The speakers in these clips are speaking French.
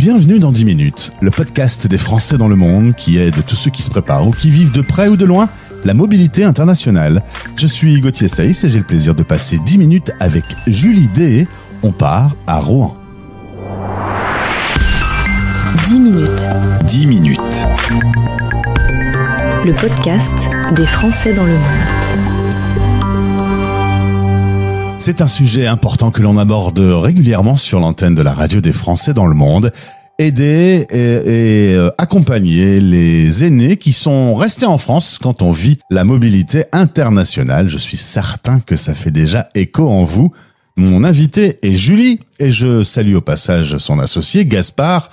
Bienvenue dans 10 minutes, le podcast des Français dans le monde qui aide tous ceux qui se préparent ou qui vivent de près ou de loin la mobilité internationale. Je suis Gauthier Saïs et j'ai le plaisir de passer 10 minutes avec Julie Deshaies. On part à Rouen. 10 minutes. 10 minutes. Le podcast des Français dans le monde. C'est un sujet important que l'on aborde régulièrement sur l'antenne de la radio des Français dans le monde. Aider et accompagner les aînés qui sont restés en France quand on vit la mobilité internationale. Je suis certain que ça fait déjà écho en vous. Mon invité est Julie et je salue au passage son associé Gaspard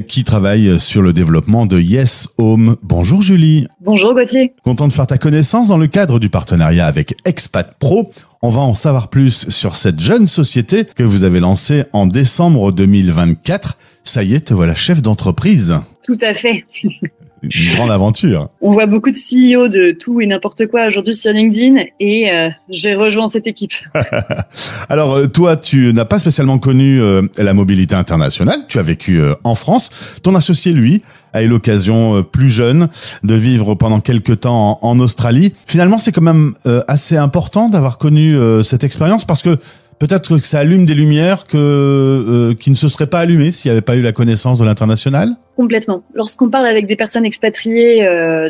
qui travaille sur le développement de Yes Home. Bonjour Julie. Bonjour Gauthier. Content de faire ta connaissance dans le cadre du partenariat avec Expat Pro. On va en savoir plus sur cette jeune société que vous avez lancée en décembre 2024. Ça y est, te voilà chef d'entreprise. Tout à fait. Une grande aventure. On voit beaucoup de CEO de tout et n'importe quoi aujourd'hui sur LinkedIn et j'ai rejoint cette équipe. Alors toi, tu n'as pas spécialement connu la mobilité internationale. Tu as vécu en France. Ton associé, lui, a eu l'occasion plus jeune de vivre pendant quelques temps en Australie. Finalement, c'est quand même assez important d'avoir connu cette expérience parce que peut-être que ça allume des lumières qui ne se seraient pas allumées s'il n'y avait pas eu la connaissance de l'international. Complètement. Lorsqu'on parle avec des personnes expatriées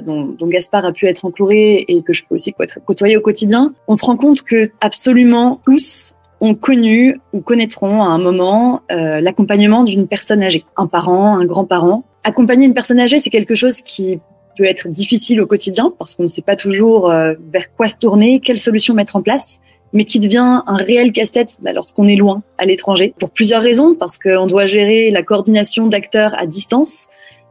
dont Gaspard a pu être entouré et que je peux aussi côtoyer au quotidien, on se rend compte que absolument tous ont connu ou connaîtront à un moment l'accompagnement d'une personne âgée, un parent, un grand-parent. Accompagner une personne âgée, c'est quelque chose qui peut être difficile au quotidien parce qu'on ne sait pas toujours vers quoi se tourner, quelle solution mettre en place, mais qui devient un réel casse-tête lorsqu'on est loin, à l'étranger, pour plusieurs raisons, parce qu'on doit gérer la coordination d'acteurs à distance,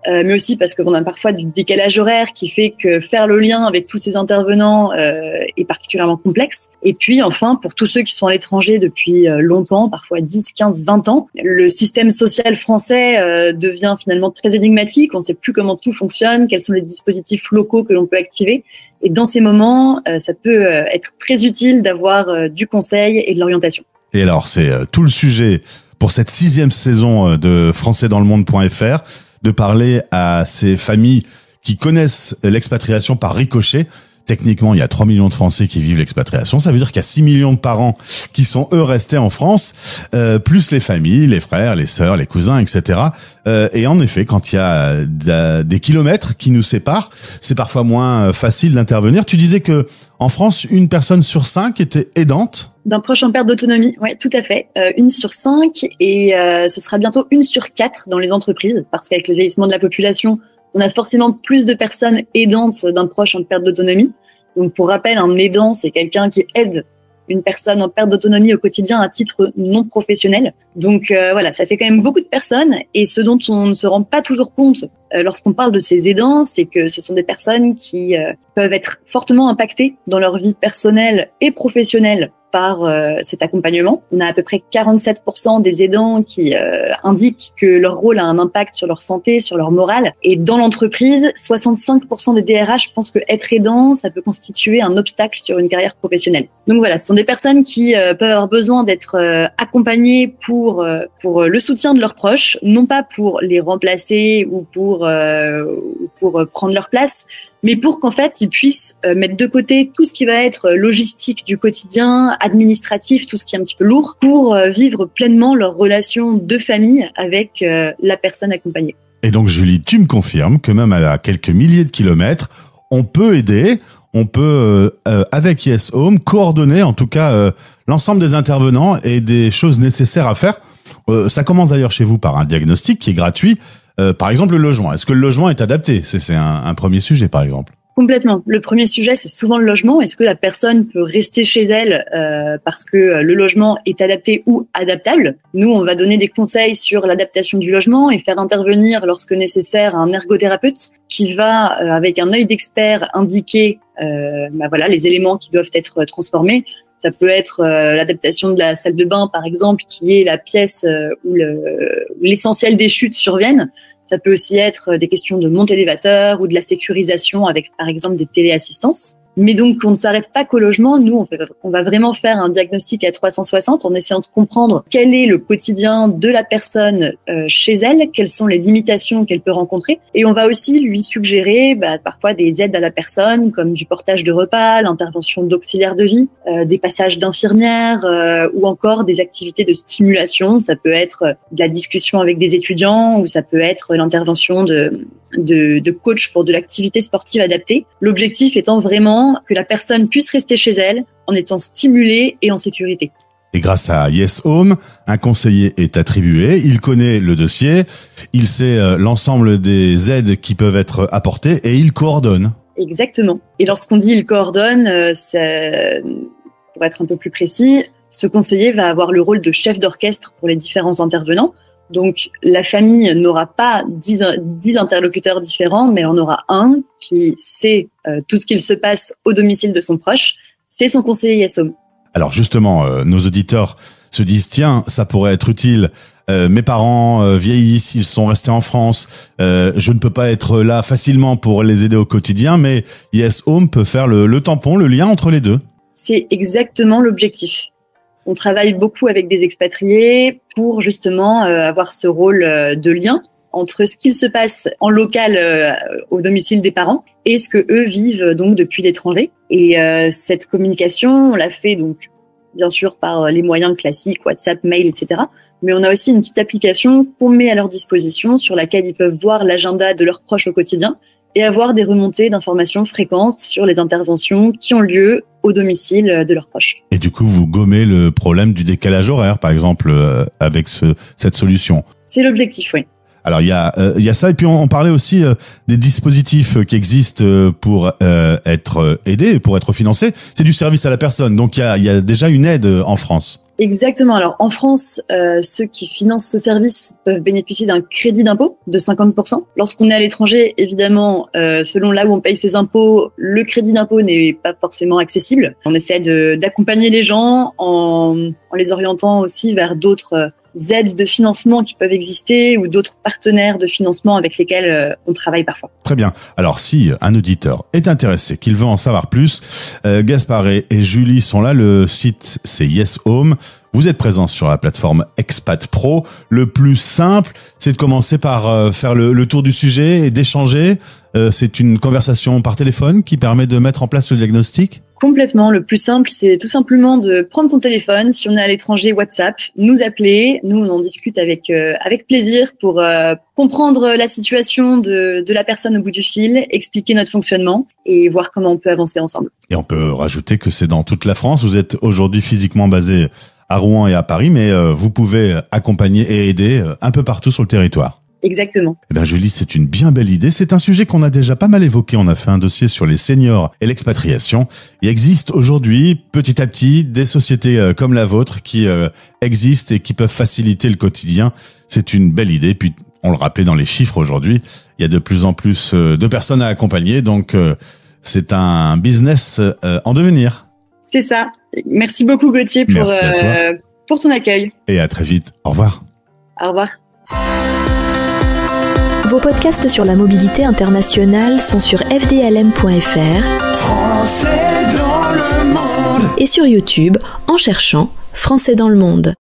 mais aussi parce qu'on a parfois du décalage horaire qui fait que faire le lien avec tous ces intervenants est particulièrement complexe. Et puis enfin, pour tous ceux qui sont à l'étranger depuis longtemps, parfois 10, 15, 20 ans, le système social français devient finalement très énigmatique, on ne sait plus comment tout fonctionne, quels sont les dispositifs locaux que l'on peut activer. Et dans ces moments, ça peut être très utile d'avoir du conseil et de l'orientation. Et alors, c'est tout le sujet pour cette 6e saison de françaisdanslemonde.fr, de parler à ces familles qui connaissent l'expatriation par ricochet. Techniquement, il y a 3 millions de Français qui vivent l'expatriation. Ça veut dire qu'il y a 6 millions de parents qui sont, eux, restés en France, plus les familles, les frères, les sœurs, les cousins, etc. Et en effet, quand il y a des kilomètres qui nous séparent, c'est parfois moins facile d'intervenir. Tu disais que en France, 1 personne sur 5 était aidante. D'un proche en perte d'autonomie, oui, tout à fait. 1 sur 5 et ce sera bientôt 1 sur 4 dans les entreprises parce qu'avec le vieillissement de la population, on a forcément plus de personnes aidantes d'un proche en perte d'autonomie. Donc, pour rappel, un aidant, c'est quelqu'un qui aide une personne en perte d'autonomie au quotidien à titre non professionnel. Donc, voilà, ça fait quand même beaucoup de personnes. Et ce dont on ne se rend pas toujours compte lorsqu'on parle de ces aidants, c'est que ce sont des personnes qui peuvent être fortement impactées dans leur vie personnelle et professionnelle par cet accompagnement. On a à peu près 47% des aidants qui indiquent que leur rôle a un impact sur leur santé, sur leur morale. Et dans l'entreprise, 65% des DRH pensent que être aidant, ça peut constituer un obstacle sur une carrière professionnelle. Donc voilà, ce sont des personnes qui peuvent avoir besoin d'être accompagnées pour le soutien de leurs proches, non pas pour les remplacer ou pour prendre leur place, mais pour qu'en fait, ils puissent mettre de côté tout ce qui va être logistique du quotidien, administratif, tout ce qui est un petit peu lourd, pour vivre pleinement leur relation de famille avec la personne accompagnée. Et donc, Julie, tu me confirmes que même à quelques milliers de kilomètres, on peut aider, on peut, avec Yes Home, coordonner en tout cas l'ensemble des intervenants et des choses nécessaires à faire. Ça commence d'ailleurs chez vous par un diagnostic qui est gratuit. Par exemple, le logement. Est-ce que le logement est adapté ? C'est un premier sujet, par exemple. Complètement. Le premier sujet, c'est souvent le logement. Est-ce que la personne peut rester chez elle parce que le logement est adapté ou adaptable ? Nous, on va donner des conseils sur l'adaptation du logement et faire intervenir, lorsque nécessaire, un ergothérapeute qui va, avec un œil d'expert, indiquer les éléments qui doivent être transformés. Ça peut être l'adaptation de la salle de bain, par exemple, qui est la pièce où l'essentiel des chutes surviennent. Ça peut aussi être des questions de monte élévateur ou de la sécurisation avec, par exemple, des téléassistances. Mais donc, on ne s'arrête pas qu'au logement. Nous, on va vraiment faire un diagnostic à 360 en essayant de comprendre quel est le quotidien de la personne chez elle, quelles sont les limitations qu'elle peut rencontrer. Et on va aussi lui suggérer parfois des aides à la personne, comme du portage de repas, l'intervention d'auxiliaires de vie, des passages d'infirmières ou encore des activités de stimulation. Ça peut être de la discussion avec des étudiants ou ça peut être l'intervention de coach pour de l'activité sportive adaptée. L'objectif étant vraiment que la personne puisse rester chez elle en étant stimulée et en sécurité. Et grâce à Yes Home, un conseiller est attribué, il connaît le dossier, il sait l'ensemble des aides qui peuvent être apportées et il coordonne. Exactement. Et lorsqu'on dit il coordonne, pour être un peu plus précis, ce conseiller va avoir le rôle de chef d'orchestre pour les différents intervenants. Donc, la famille n'aura pas 10 interlocuteurs différents, mais en aura un qui sait tout ce qu'il se passe au domicile de son proche. C'est son conseiller Yes Home. Alors justement, nos auditeurs se disent, tiens, ça pourrait être utile. Mes parents vieillissent, ils sont restés en France. Je ne peux pas être là facilement pour les aider au quotidien, mais Yes Home peut faire le tampon, le lien entre les deux. C'est exactement l'objectif. On travaille beaucoup avec des expatriés pour justement avoir ce rôle de lien entre ce qu'il se passe en local au domicile des parents et ce que eux vivent donc depuis l'étranger. Et cette communication, on l'a fait donc bien sûr par les moyens classiques, WhatsApp, mail, etc. Mais on a aussi une petite application qu'on met à leur disposition sur laquelle ils peuvent voir l'agenda de leurs proches au quotidien et avoir des remontées d'informations fréquentes sur les interventions qui ont lieu au domicile de leurs proches. Et du coup, vous gommez le problème du décalage horaire, par exemple, avec cette solution. C'est l'objectif, oui. Alors il y a ça, et puis on parlait aussi des dispositifs qui existent pour être aidés, pour être financés. C'est du service à la personne, donc il y a déjà une aide en France. Exactement. Alors en France, ceux qui financent ce service peuvent bénéficier d'un crédit d'impôt de 50%. Lorsqu'on est à l'étranger, évidemment, selon là où on paye ses impôts, le crédit d'impôt n'est pas forcément accessible. On essaie d'accompagner les gens en les orientant aussi vers d'autres aides de financement qui peuvent exister ou d'autres partenaires de financement avec lesquels on travaille parfois. Très bien. Alors si un auditeur est intéressé, qu'il veut en savoir plus, Gaspard et Julie sont là. Le site c'est Yes Home. Vous êtes présents sur la plateforme Expat Pro. Le plus simple, c'est de commencer par faire le tour du sujet et d'échanger. C'est une conversation par téléphone qui permet de mettre en place le diagnostic. Complètement. Le plus simple, c'est tout simplement de prendre son téléphone. Si on est à l'étranger, WhatsApp, nous appeler. Nous, on en discute avec plaisir pour comprendre la situation de la personne au bout du fil, expliquer notre fonctionnement et voir comment on peut avancer ensemble. Et on peut rajouter que c'est dans toute la France. Vous êtes aujourd'hui physiquement basé à Rouen et à Paris, mais vous pouvez accompagner et aider un peu partout sur le territoire. Exactement. Eh bien, Julie, c'est une bien belle idée. C'est un sujet qu'on a déjà pas mal évoqué. On a fait un dossier sur les seniors et l'expatriation. Il existe aujourd'hui, petit à petit, des sociétés comme la vôtre qui existent et qui peuvent faciliter le quotidien. C'est une belle idée. Puis, on le rappelait dans les chiffres aujourd'hui, il y a de plus en plus de personnes à accompagner. Donc, c'est un business en devenir. C'est ça. Merci beaucoup, Gauthier, pour ton accueil. Et à très vite. Au revoir. Au revoir. Vos podcasts sur la mobilité internationale sont sur fdlm.fr Français dans le monde et sur YouTube en cherchant Français dans le monde.